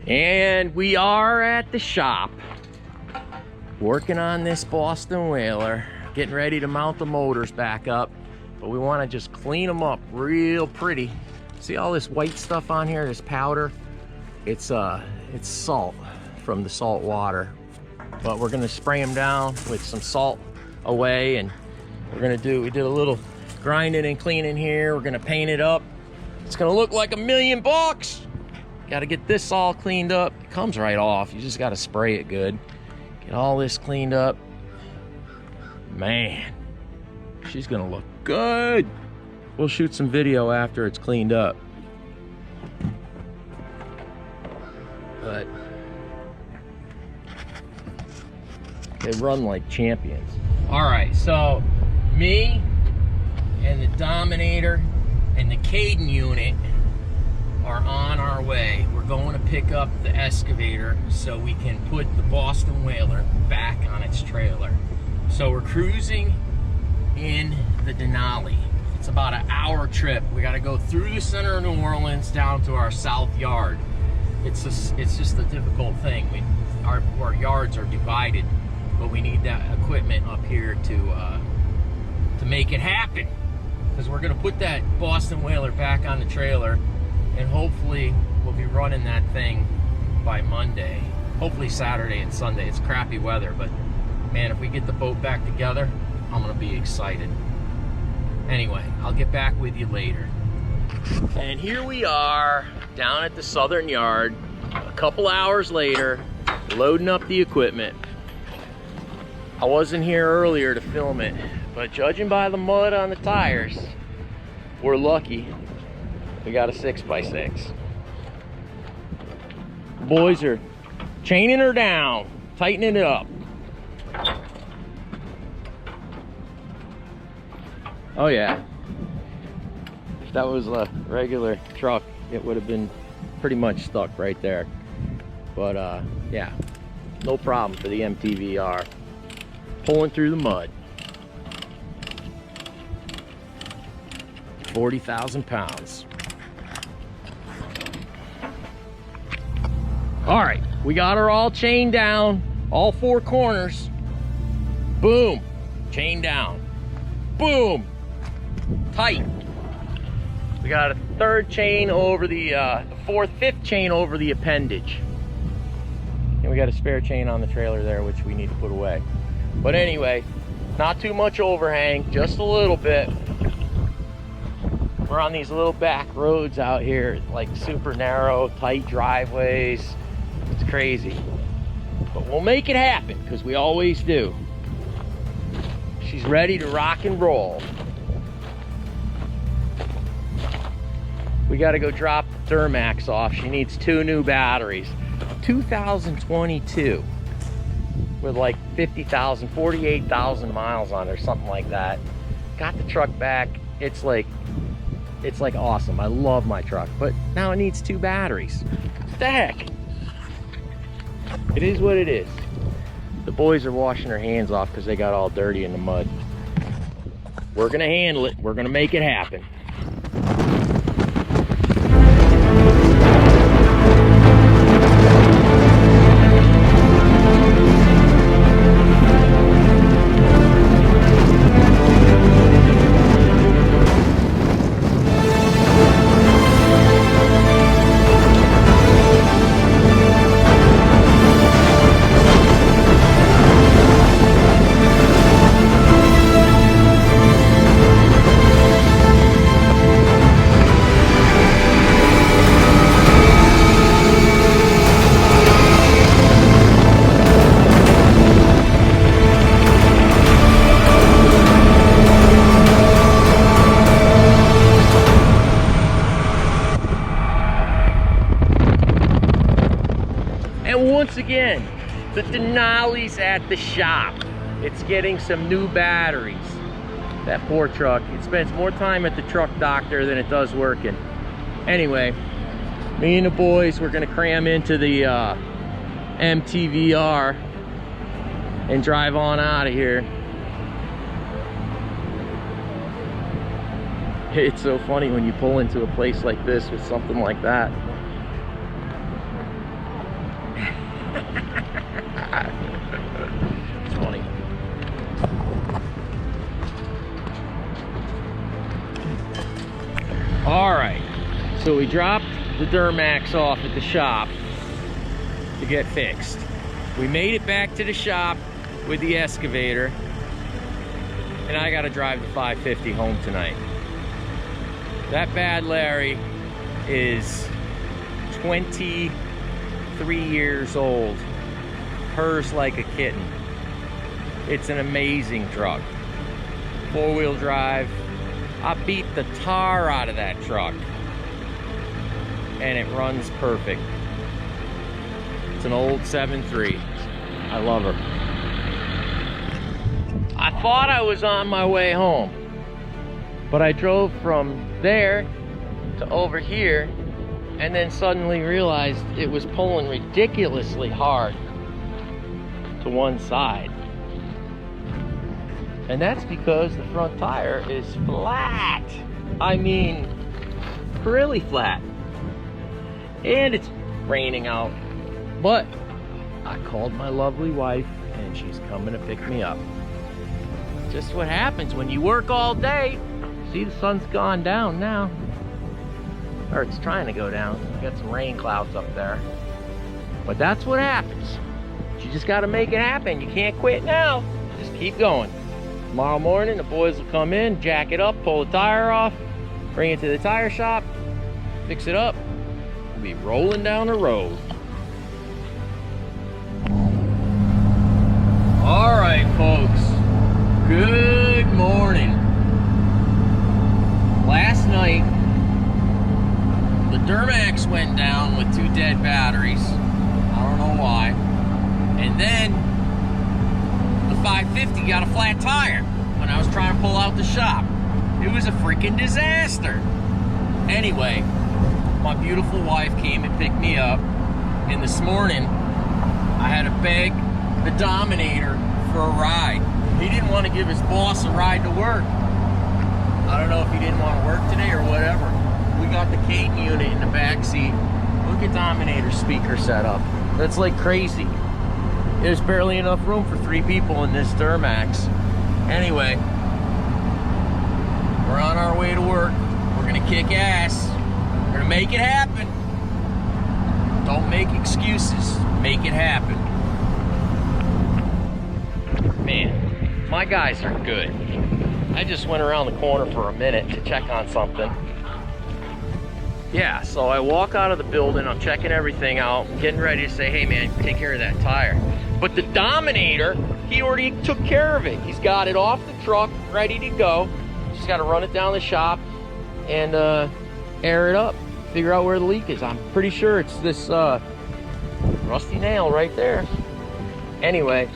And we are at the shop working on this Boston Whaler, getting ready to mount the motors back up, but we want to just clean them up real pretty. See all this white stuff on here, this powder? It's salt from the salt water, but we're gonna spray them down with some salt away, and we did a little grinding and cleaning here. We're gonna paint it up. It's gonna look like $1,000,000. Got to get this all cleaned up. It comes right off. You just got to spray it good. Get all this cleaned up. Man, she's gonna look good. We'll shoot some video after it's cleaned up. But they run like champions. All right, so me and the Dominator and the Caden unit are on our way. We're going to pick up the excavator so we can put the Boston Whaler back on its trailer. So we're cruising in the Denali. It's about an hour trip. We got to go through the center of New Orleans down to our south yard. It's just a difficult thing. Our yards are divided, but we need that equipment up here to make it happen. Because we're going to put that Boston Whaler back on the trailer, and hopefully we'll be running that thing by Monday. Hopefully Saturday and Sunday. It's crappy weather, but man, if we get the boat back together, I'm gonna be excited. Anyway, I'll get back with you later. And here we are down at the southern yard, a couple hours later, loading up the equipment. I wasn't here earlier to film it, but judging by the mud on the tires, we're lucky. We got a 6x6. Boys are chaining her down, tightening it up. Oh yeah. If that was a regular truck, it would have been pretty much stuck right there. But yeah, no problem for the MTVR. Pulling through the mud. 40,000 pounds. All right, we got her all chained down, all four corners. Boom, chain down. Boom, tight. We got a third chain over the fifth chain over the appendage. And we got a spare chain on the trailer there, which we need to put away. But anyway, not too much overhang, just a little bit. We're on these little back roads out here, like super narrow, tight driveways. It's crazy, but we'll make it happen because we always do. She's ready to rock and roll. We got to go drop the Duramax off. She needs 2 new batteries. 2022 with like 50,000, 48,000 miles on her, something like that. Got the truck back. It's like awesome. I love my truck, but now it needs 2 batteries. What the heck? It is what it is. The boys are washing their hands off because they got all dirty in the mud. We're gonna handle it. We're gonna make it happen. Once again, the Denali's at the shop. It's getting some new batteries. That poor truck, it spends more time at the truck doctor than it does working. Anyway, me and the boys, we're gonna cram into the MTVR and drive on out of here. It's so funny when you pull into a place like this with something like that. So we dropped the Duramax off at the shop to get fixed. We made it back to the shop with the excavator, and I gotta drive the 550 home tonight. That Bad Larry is 23 years old, purrs like a kitten. It's an amazing truck. 4-wheel drive. I beat the tar out of that truck, and it runs perfect. It's an old 7.3. I love her. I thought I was on my way home, but I drove from there to over here, and then suddenly realized it was pulling ridiculously hard to one side. And that's because the front tire is flat. I mean, really flat. And it's raining out. But I called my lovely wife, and she's coming to pick me up. Just what happens when you work all day. See, the sun's gone down now. Or it's trying to go down. We got some rain clouds up there. But that's what happens. You just gotta make it happen. You can't quit now. Just keep going. Tomorrow morning, the boys will come in, jack it up, pull the tire off, bring it to the tire shop, fix it up. We'll be rolling down the road. All right, folks. Good morning. Last night, the Duramax went down with 2 dead batteries. I don't know why. And then the 550 got a flat tire when I was trying to pull out the shop. It was a freaking disaster. Anyway, my beautiful wife came and picked me up, and this morning I had to beg the Dominator for a ride. He didn't want to give his boss a ride to work. I don't know if he didn't want to work today or whatever. We got the Kaden unit in the back seat. Look at Dominator's speaker setup. That's like crazy. There's barely enough room for 3 people in this Duramax. Anyway, we're on our way to work. We're gonna kick ass. We're gonna make it happen. Don't make excuses. Make it happen. Man, my guys are good. I just went around the corner for a minute to check on something. Yeah, so I walk out of the building, I'm checking everything out, getting ready to say, hey man, take care of that tire. But the Dominator, he already took care of it. He's got it off the truck, ready to go. Just gotta run it down the shop and air it up, figure out where the leak is. I'm pretty sure it's this rusty nail right there. Anyway,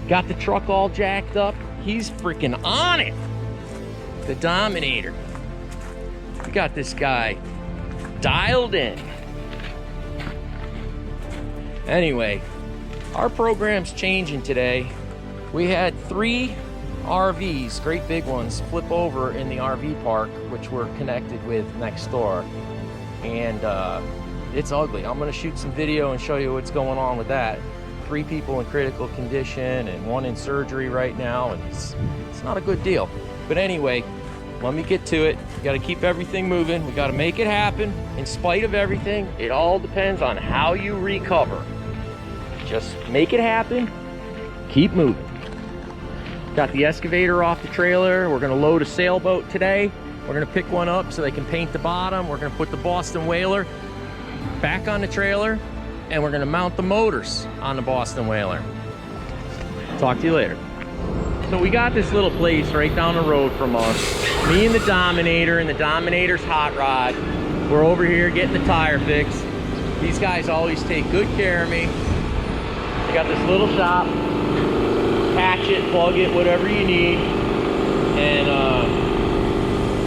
got the truck all jacked up. He's freaking on it. The Dominator. We got this guy dialed in. Anyway, our program's changing today. We had 3 RVs, great big ones, flip over in the RV park, which we're connected with next door. And it's ugly. I'm gonna shoot some video and show you what's going on with that. 3 people in critical condition and 1 in surgery right now, and it's not a good deal. But anyway, let me get to it. We gotta keep everything moving. We gotta make it happen. In spite of everything, it all depends on how you recover. Just make it happen, keep moving. Got the excavator off the trailer. We're gonna load a sailboat today. We're gonna pick one up so they can paint the bottom. We're gonna put the Boston Whaler back on the trailer, and we're gonna mount the motors on the Boston Whaler. Talk to you later. So we got this little place right down the road from us. Me and the Dominator and the Dominator's hot rod. We're over here getting the tire fixed. These guys always take good care of me. They got this little shop. Patch it, plug it, whatever you need. And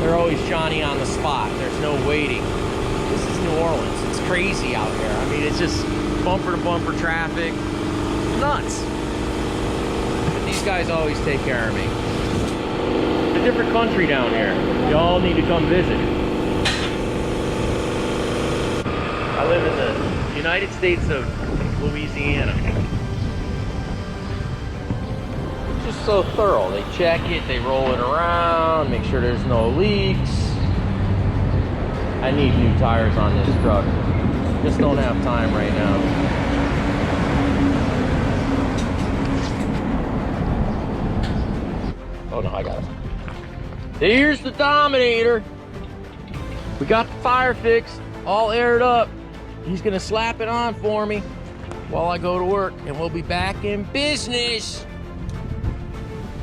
they're always Johnny on the spot. There's no waiting. This is New Orleans. It's crazy out here. I mean, it's just bumper to bumper traffic. Nuts. But these guys always take care of me. It's a different country down here. Y'all need to come visit. I live in the United States of Louisiana. Just so thorough. They check it, they roll it around, make sure there's no leaks. I need new tires on this truck. Just don't have time right now. Oh no, I got it. Here's the Dominator. We got the fire fixed, all aired up. He's gonna slap it on for me while I go to work, and we'll be back in business.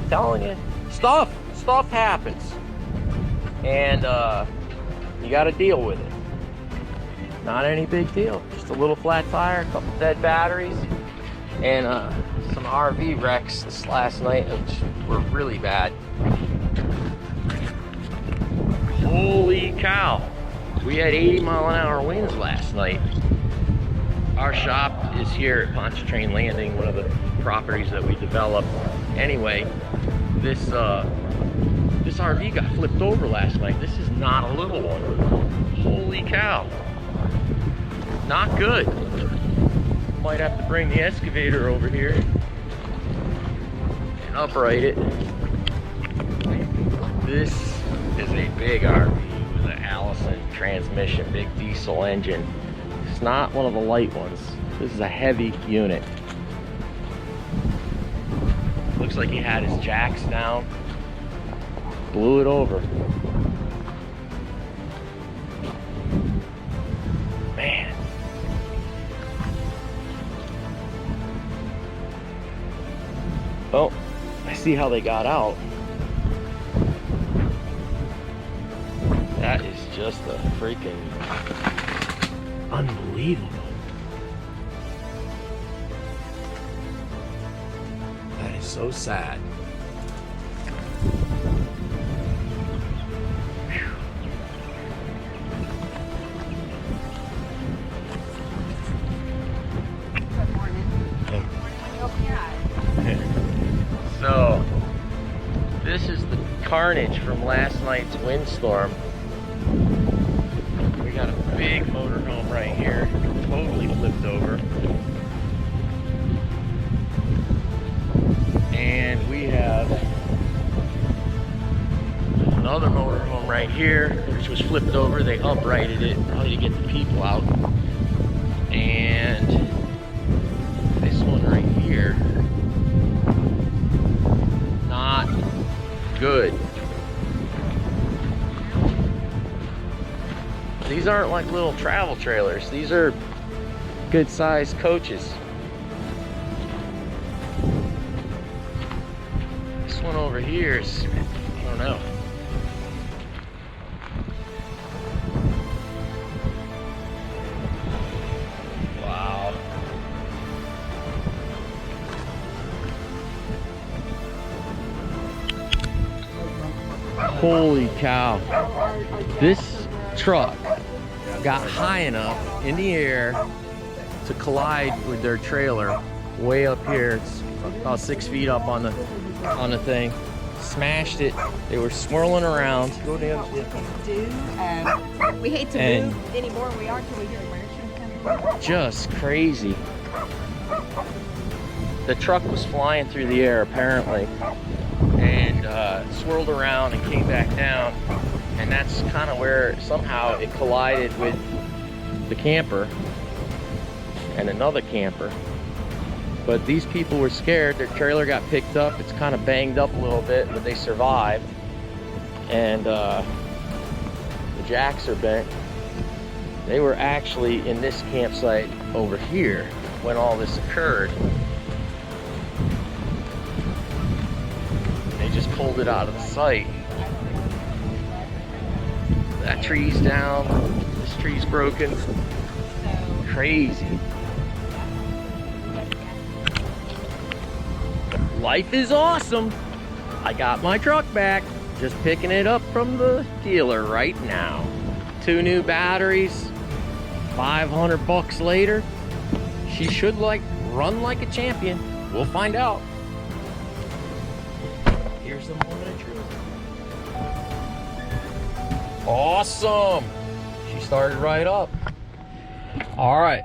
Telling you, stuff happens, and you got to deal with it. Not any big deal, just a little flat tire, a couple dead batteries, and some RV wrecks this last night, which were really bad. Holy cow, we had 80-mile-an-hour winds last night. Our shop is here at Pontchartrain Landing, one of the properties that we developed. Anyway, this RV got flipped over last night. This is not a little one. Holy cow. Not good. Might have to bring the excavator over here and upright it. This is a big RV with an Allison transmission, big diesel engine. It's not one of the light ones. This is a heavy unit. Looks like he had his jacks down. Blew it over. Man. Oh, I see how they got out. That is just a freaking unbelievable. That is so sad. So, this is the carnage from last night's windstorm. We got a big motorhome right here, totally flipped over. And we have another motorhome right here, which was flipped over. They uprighted it, probably to get the people out. And this one right here, not good. These aren't like little travel trailers. These are good sized coaches. This one over here is, I don't know. Wow. Holy cow. This truck got high enough in the air to collide with their trailer way up here. It's about 6 feet up on the thing. Smashed it. They were swirling around. Go down. We hate to move anymore. We are until we hear American coming. Just crazy. The truck was flying through the air apparently, and swirled around and came back down. And that's kind of where somehow it collided with the camper and another camper. But these people were scared. Their trailer got picked up. It's kind of banged up a little bit, but they survived. And the jacks are bent. They were actually in this campsite over here when all this occurred. They just pulled it out of the site. That tree's down. This tree's broken. Crazy. Life is awesome. I got my truck back. Just picking it up from the dealer right now. 2 new batteries. 500 bucks later. She should run like a champion. We'll find out. Here's the moment of truth. Awesome. She started right up. All right.